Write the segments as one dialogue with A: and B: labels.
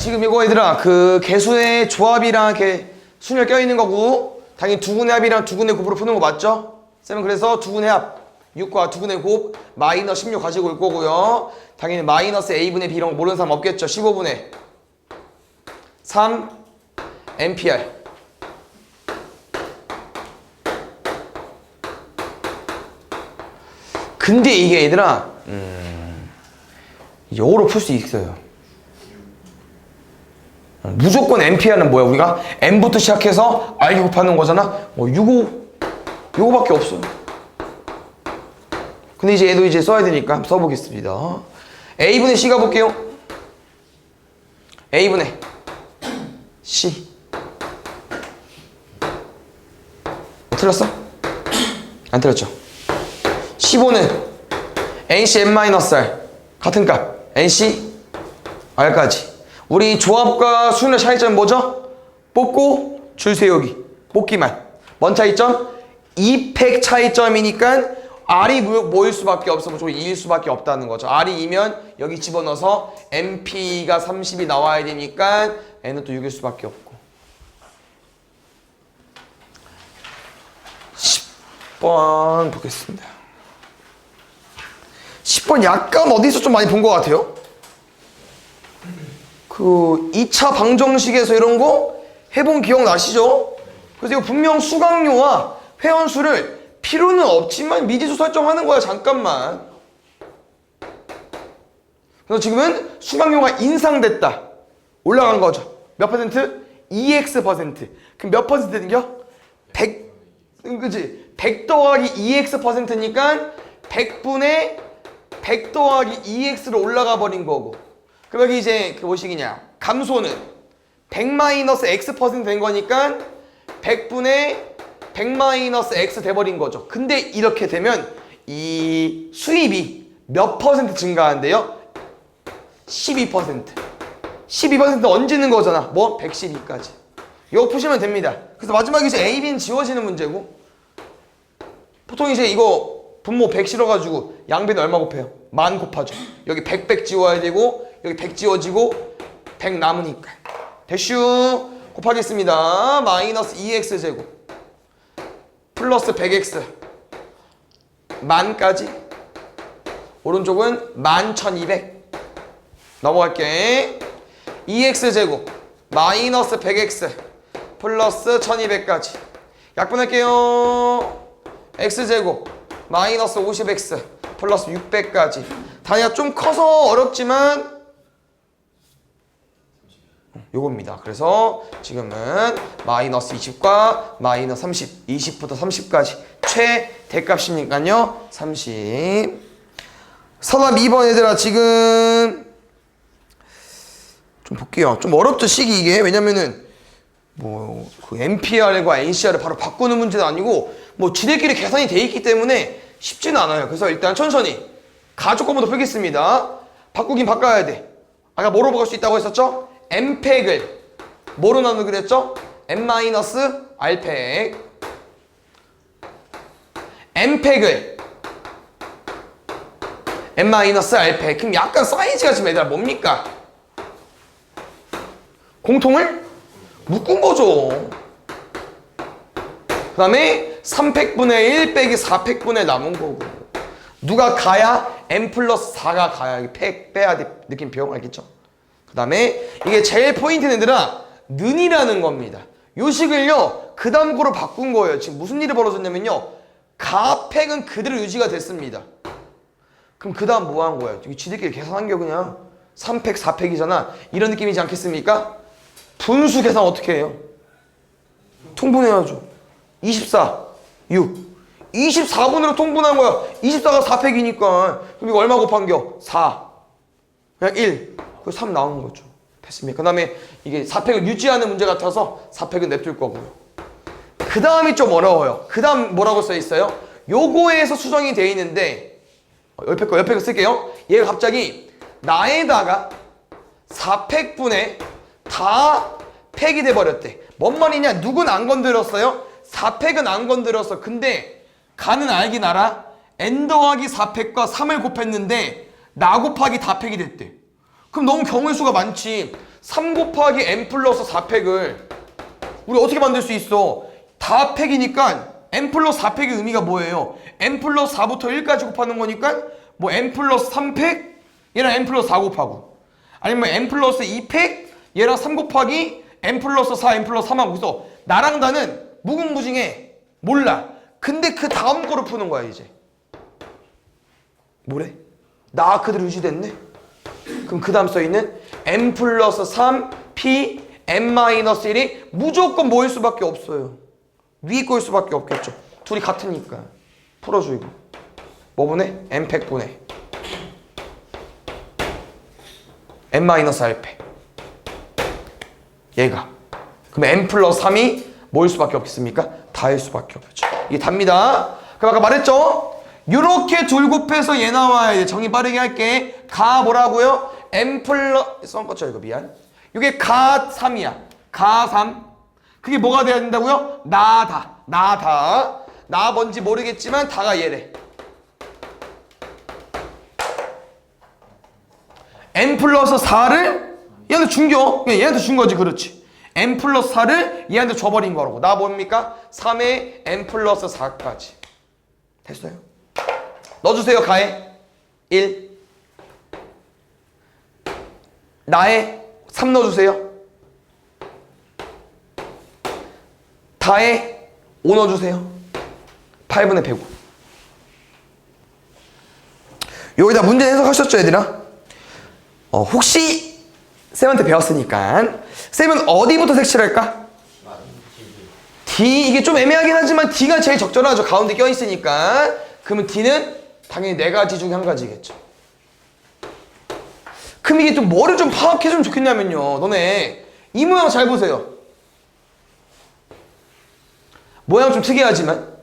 A: 지금 이거 얘들아 그 개수의 조합이랑 이렇게 순열 껴있는 거고 당연히 두근의 합이랑 두근의 곱으로 푸는 거 맞죠? 쌤은 그래서 두근의 합 6과 두근의 곱 마이너스 16 가지고 올 거고요. 당연히 마이너스 a분의 b 이런 거 모르는 사람 없겠죠. 15분의 3 ampere. 근데 이게 얘들아 영어로 풀 수 있어요. 무조건 ampere는 뭐야? 우리가 m부터 시작해서 r 곱하는 거잖아. 요거밖에 없어. 근데 이제 얘도 이제 써야 되니까 한번 써보겠습니다. a분의 c 가볼게요. a분의 c. 틀렸어? 안 틀렸죠? 15는 nc n-r 같은 값 nc r까지. 우리 조합과 수능의 차이점은 뭐죠? 뽑고 줄 세우기 뽑기만. 뭔 차이점? 2팩 차이점이니까 R이 뭐일 수밖에 없어? 무조건 2일 수밖에 없다는 거죠. R이 2면 여기 집어넣어서 MP가 30이 나와야 되니까 N은 또 6일 수밖에 없고. 10번 보겠습니다. 10번 약간 어디서 좀 많이 본 것 같아요? 그 2차 방정식에서 이런 거 해본 기억나시죠? 그래서 이거 분명 수강료와 회원수를 필요는 없지만 미지수 설정하는 거야. 잠깐만. 그래서 지금은 수강료가 인상됐다. 올라간 거죠. 몇 퍼센트? 2x%. 그럼 몇 퍼센트는요? 100, 그치? 100 더하기 2x%니까 100분의 100 더하기 2x로 올라가 버린 거고. 그럼 여기 이제 그 뭐식이냐? 감소는 100-x% 된 거니까 100분의 100-x 돼버린 거죠. 근데 이렇게 되면 이 수입이 몇 퍼센트 증가한대요? 12%. 12% 얹는 거잖아. 뭐? 112까지. 이거 푸시면 됩니다. 그래서 마지막에 이제 A, B는 지워지는 문제고, 보통 이제 이거 분모 100 실어가지고 양변에 얼마 곱해요? 10,000 곱하죠. 여기 100 지워야 되고 여기 100 지워지고 100 남으니까 대슈 곱하겠습니다. 마이너스 2x 제곱 플러스 100x 만까지 오른쪽은 11,200 넘어갈게. 2x 제곱 마이너스 100x 플러스 1200까지 약분할게요. x 제곱 마이너스 50x 플러스 600까지. 단위가 좀 커서 어렵지만 요겁니다. 그래서 지금은 마이너스 20과 마이너스 30, 20부터 30까지 최대값이니까요 30. 서답 2번 얘들아 지금 좀 볼게요. 좀 어렵죠 식이 이게. 왜냐면은 뭐 그 MPR과 NCR을 바로 바꾸는 문제는 아니고 뭐 지들끼리 계산이 돼 있기 때문에 쉽지는 않아요. 그래서 일단 천천히 가족권부터 풀겠습니다. 바꾸긴 바꿔야 돼. 아까 뭐로 바꿀 수 있다고 했었죠? M팩을 뭐로 나누기로 했죠? M-R팩. M팩을 M-R팩. 그럼 약간 사이즈가 지금 얘들아 뭡니까? 공통을 묶은 거죠. 그 다음에 3팩분의 1 빼기 4팩분의 남은 거고. 누가 가야? M 플러스 4가 가야. 이 팩 빼야 돼. 느낌표 알겠죠? 그 다음에 이게 제일 포인트는 얘들아 는이라는 겁니다. 요 식을요 그 다음 거로 바꾼 거예요. 지금 무슨 일이 벌어졌냐면요 가팩은 그대로 유지가 됐습니다. 그럼 그 다음 뭐 한 거예요? 지들끼리 계산한 게 그냥 3팩 4팩이잖아. 이런 느낌이지 않겠습니까? 분수 계산 어떻게 해요? 통분해야죠. 24 6 24분으로 통분한 거야. 24가 4팩이니까 그럼 이거 얼마 곱한겨? 4 그냥 1 그 3 나오는 거죠. 됐습니까? 그 다음에 이게 4팩을 유지하는 문제 같아서 4팩은 냅둘 거고요. 그 다음이 좀 어려워요. 그 다음 뭐라고 써 있어요? 요거에서 수정이 돼 있는데 옆에 거 쓸게요. 얘가 갑자기 나에다가 4팩분에 다 팩이 돼버렸대. 뭔 말이냐? 누군 안 건드렸어요? 4팩은 안 건드렸어. 근데 가는 알긴 알아? n 더하기 4팩과 3을 곱했는데 나 곱하기 다 팩이 됐대. 그럼 너무 경우의 수가 많지. 3 곱하기 n 플러스 4팩을 우리 어떻게 만들 수 있어? 다 팩이니까 n 플러스 4팩의 의미가 뭐예요? n 플러스 4부터 1까지 곱하는 거니까 뭐 n 플러스 3팩 얘랑 n 플러스 4 곱하고, 아니면 n 플러스 2팩 얘랑 3 곱하기 n 플러스 4 n 플러스 3하고 있어. 나랑 나는 무궁무진해. 몰라. 근데 그 다음 거를 푸는 거야 이제. 뭐래? 나 그대로 유지됐네? 그럼 그 다음 써있는 n 플러스 3 p n 마이너스 1이 무조건 뭐일 수밖에 없어요. 위에 거일 수밖에 없겠죠. 둘이 같으니까. 풀어줘 이거. 뭐 보내? n 팩 보내. n 마이너스 1팩. 얘가. 그럼 n 플러스 3이 뭐일 수밖에 없겠습니까? 다일 수밖에 없겠죠. 이게 답니다. 그럼 아까 말했죠? 요렇게 둘 곱해서 얘 나와야 돼. 정의 빠르게 할게. 가 뭐라고요? n 플러스 썬거쳐 이거 미안. 이게 가 3이야. 가 3. 그게 뭐가 돼야 된다고요? 나다. 나다. 나 뭔지 모르겠지만 다가 얘래. n 플러스 4를 얘한테 준겨. 얘한테 준 거지. 그렇지. n 플러스 4를 얘한테 줘버린 거라고. 나 뭡니까? 3에 n 플러스 4까지. 됐어요? 넣어주세요. 가에 1. 나에 3 넣어주세요. 다에 5 넣어주세요. 8분의 105. 여기다 문제 해석하셨죠 얘들아? 혹시 쌤한테 배웠으니까 쌤은 어디부터 색칠할까? D. 이게 좀 애매하긴 하지만 D가 제일 적절하죠. 가운데 껴있으니까. 그러면 D는 당연히 4가지 중에 1가지겠죠. 그럼 이게 좀 뭐를 좀 파악해주면 좋겠냐면요. 너네 이 모양 잘 보세요. 모양 좀 특이하지만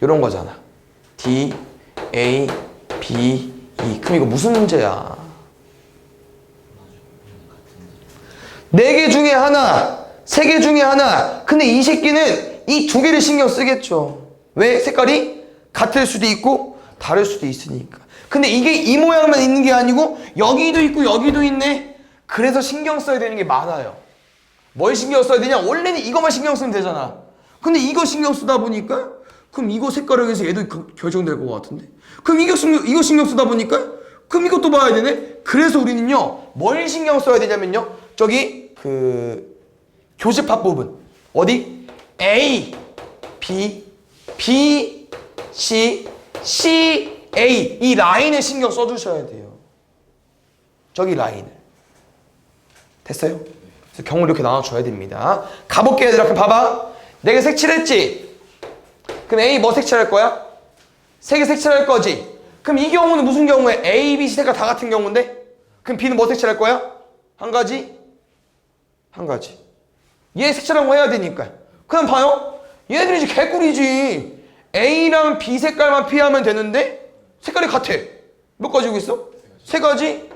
A: 이런 거잖아. D, A, B, E. 그럼 이거 무슨 문제야? 4개 중에 하나, 3개 중에 하나. 근데 이 새끼는 이 2개를 신경 쓰겠죠. 왜? 색깔이 같을 수도 있고 다를 수도 있으니까. 근데 이게 이 모양만 있는 게 아니고 여기도 있고 여기도 있네. 그래서 신경 써야 되는 게 많아요. 뭘 신경 써야 되냐? 원래는 이거만 신경 쓰면 되잖아. 근데 이거 신경 쓰다 보니까 그럼 이거 색깔을 해서 얘도 결정될 것 같은데, 그럼 이거 신경 쓰다 보니까 그럼 이것도 봐야 되네. 그래서 우리는요 뭘 신경 써야 되냐면요, 저기 그 교집합 부분 어디? A, B, B, C, C, A. 이 라인을 신경 써주셔야 돼요. 저기 라인을. 됐어요? 그래서 경우를 이렇게 나눠줘야 됩니다. 가볼게 얘들아. 그럼 봐봐. 4개 색칠했지? 그럼 A 뭐 색칠할 거야? 3개 색칠할 거지? 그럼 이 경우는 무슨 경우에? A, B, C 색깔 다 같은 경우인데? 그럼 B는 뭐 색칠할 거야? 1가지? 1가지. 얘 색칠한 거 해야 되니까. 그럼 봐요. 얘들이 이제 개꿀이지. A랑 B 색깔만 피하면 되는데 색깔이 같아. 몇 가지 오고 있어? 3가지?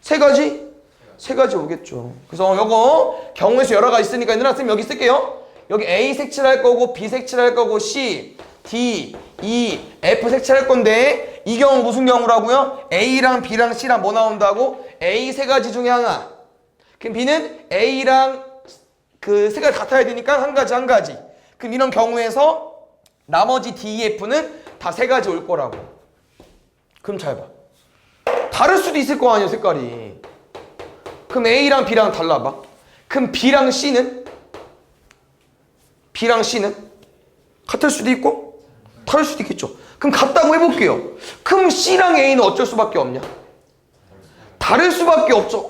A: 3가지? 3가지 오겠죠. 그래서 요거 경우에서 여러 가지 있으니까 얘들아 쌤 여기 쓸게요. 여기 A 색칠할 거고 B 색칠할 거고 C, D, E, F 색칠할 건데 이 경우 무슨 경우라고요? A랑 B랑 C랑 뭐 나온다고? A 3가지 중에 하나. 그럼 B는 A랑 그 색깔 같아야 되니까 1가지. 그럼 이런 경우에서 나머지 D, E, F는 다 3가지 올 거라고. 그럼 잘 봐. 다를 수도 있을 거 아니에요 색깔이. 그럼 A랑 B랑 달라봐. 그럼 B랑 C는? B랑 C는? 같을 수도 있고 다를 수도 있겠죠. 그럼 같다고 해볼게요. 그럼 C랑 A는 어쩔 수밖에 없냐? 다를 수밖에 없죠.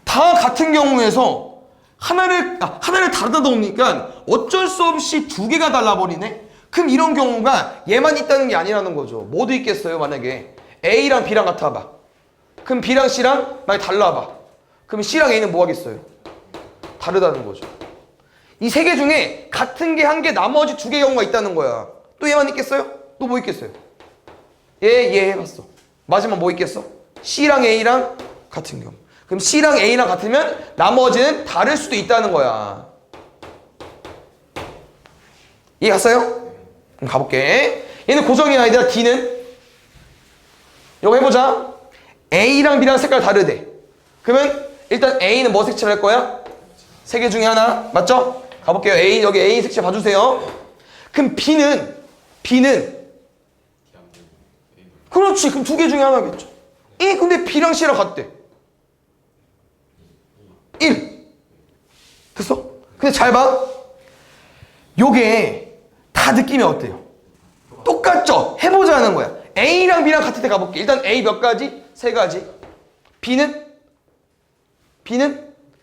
A: 다 같은 경우에서 하나를 다르다 보니까 어쩔 수 없이 2개가 달라버리네? 그럼 이런 경우가 얘만 있다는 게 아니라는 거죠. 뭐도 있겠어요. 만약에 A랑 B랑 같아봐. 그럼 B랑 C랑 만약에 달라봐. 그럼 C랑 A는 뭐 하겠어요? 다르다는 거죠. 이 3개 중에 같은 게 1개, 나머지 2개의 경우가 있다는 거야. 또 얘만 있겠어요? 또 뭐 있겠어요? 얘 해봤어. 마지막 뭐 있겠어? C랑 A랑 같은 경우. 그럼 C랑 A랑 같으면 나머지는 다를 수도 있다는 거야. 이해 갔어요? 그럼 가볼게. 얘는 고정이 아니라 D는? 이거 해보자. A랑 B랑 색깔 다르대. 그러면 일단 A는 뭐 색칠할 거야? 세 개 중에 하나. 맞죠? 가볼게요. A, 여기 A 색칠 봐주세요. 그럼 B는 그렇지. 그럼 두 개 중에 하나겠죠. 근데 B랑 C랑 같대. 1. 됐어? 근데 잘 봐. 요게 다 느낌이 어때요? 똑같죠? 해보자는 거야. A랑 B랑 같을 때 가볼게. 일단 A 몇 가지? 세 가지. B는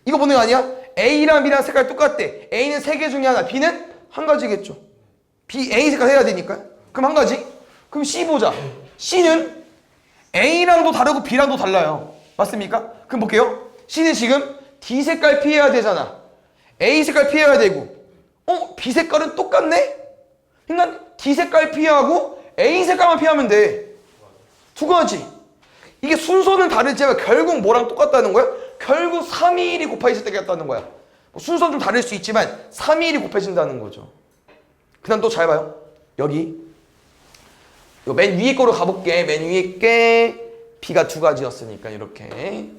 A: 이거 보는 거 아니야? A랑 B랑 색깔 똑같대. A는 세 개 중에 하나. B는 한 가지겠죠. A 색깔 해야 되니까. 그럼 한 가지. 그럼 C 보자. C는 A랑도 다르고 B랑도 달라요. 맞습니까? 그럼 볼게요. C는 지금 D 색깔 피해야 되잖아. A 색깔 피해야 되고. B 색깔은 똑같네? 그러니까 D 색깔 피하고 A 색깔만 피하면 돼. 두 가지. 이게 순서는 다르지만 결국 뭐랑 똑같다는 거야? 결국 321이 곱해질 때 같다는 거야. 순서는 좀 다를 수 있지만 321이 곱해진다는 거죠. 그 다음 또 잘 봐요. 여기 맨 위에 거로 가볼게. 맨 위에 게 B가 두 가지였으니까 이렇게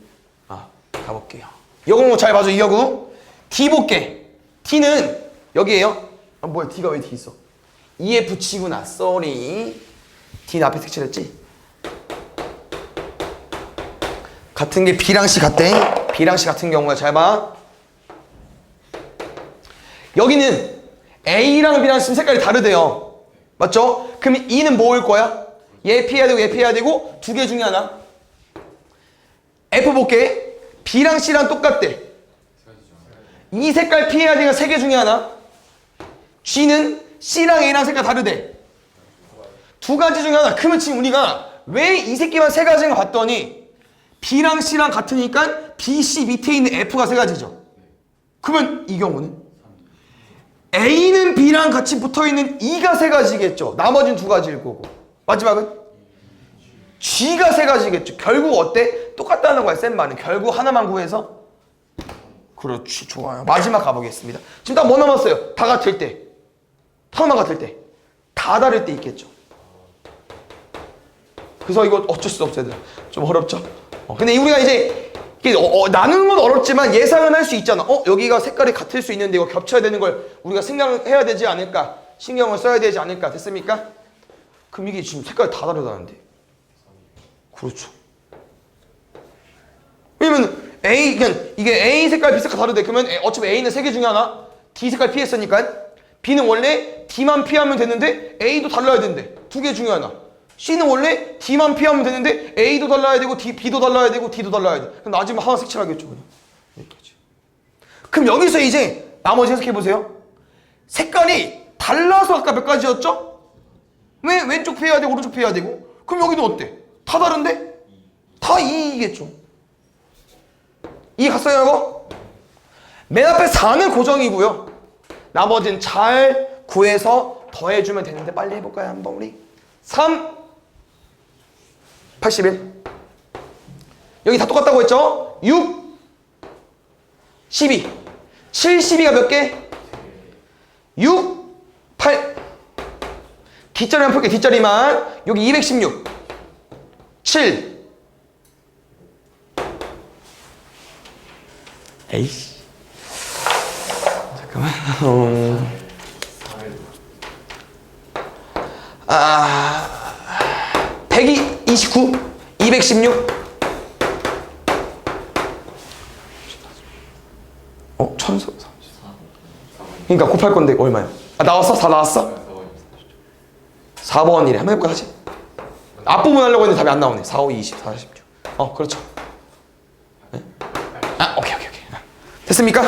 A: 가볼게요. 이거 잘 봐줘. 이거고 D 볼게. T는 여기에요. 뭐야 D가 왜 D 있어? 2에 붙이구나. 쏘리. D는 앞에 색칠했지? 같은 게 B랑 C 같대. B랑 C 같은 경우가 잘 봐. 여기는 A랑 B랑 C 색깔이 다르대요. 맞죠? 그럼 E는 뭐 올 거야? 얘 피해야 되고 얘 피해야 되고 두 개 중에 하나. F 볼게. B랑 C랑 똑같대. 이 색깔 피해야 되니까 세 개 중에 하나. G는 C랑 A랑 색깔 다르대. 두 가지 중에 하나. 그러면 지금 우리가 왜 이 새끼만 세 가지인가 봤더니 B랑 C랑 같으니까 B, C 밑에 있는 F가 세 가지죠. 그러면 이 경우는 A는 B랑 같이 붙어있는 E가 세 가지겠죠. 나머지는 두 가지일 거고. 마지막은 G가 세 가지겠죠. 결국 어때? 똑같다는 거야. 센 말은. 결국 하나만 구해서. 그렇지. 좋아요. 마지막 가보겠습니다. 지금 딱 뭐 남았어요? 다 같을 때. 하나만 같을 때. 다 다를 때 있겠죠. 그래서 이거 어쩔 수 없어요. 좀 어렵죠? 근데 우리가 이제 나누는 건 어렵지만 예상은 할 수 있잖아. 여기가 색깔이 같을 수 있는데 이거 겹쳐야 되는 걸 우리가 생각해야 되지 않을까? 신경을 써야 되지 않을까? 됐습니까? 그럼 이게 지금 색깔이 다 다르다는데. 그렇죠. 왜냐면 이게 A 색깔, B 색깔 다르대. 그러면 어차피 A는 세 개 중에 하나. D 색깔 피했으니까 B는 원래 D만 피하면 되는데 A도 달라야 된대. 두 개 중에 하나. C는 원래 D만 피하면 되는데 A도 달라야 되고 B도 달라야 되고 D도 달라야 돼. 그럼 나중에 하나 색칠하겠죠. 그냥. 여기까지. 그럼 여기서 이제 나머지 해석해보세요. 색깔이 달라서 아까 몇 가지였죠? 왜 왼쪽 피해야 되고 오른쪽 피해야 되고? 그럼 여기도 어때? 다 다른데? 다 2이겠죠. 2 갔어요 이거? 맨 앞에 4는 고정이고요. 나머지는 잘 구해서 더해주면 되는데 빨리 해볼까요 한번 우리? 3 81 여기 다 똑같다고 했죠? 6 12 72가 몇 개? 6 8 뒷자리만 풀게. 뒷자리만. 여기 216 7 에이씨 잠깐만 129 216 1030 그러니까 곱할 건데 얼마야? 나왔어? 4 나왔어? 4번이래. 한번 해볼까 다시? 앞부분 하려고 했는데 답이 안 나오네. 4, 5, 20, 46 그렇죠. 네? 오케이 됐습니까?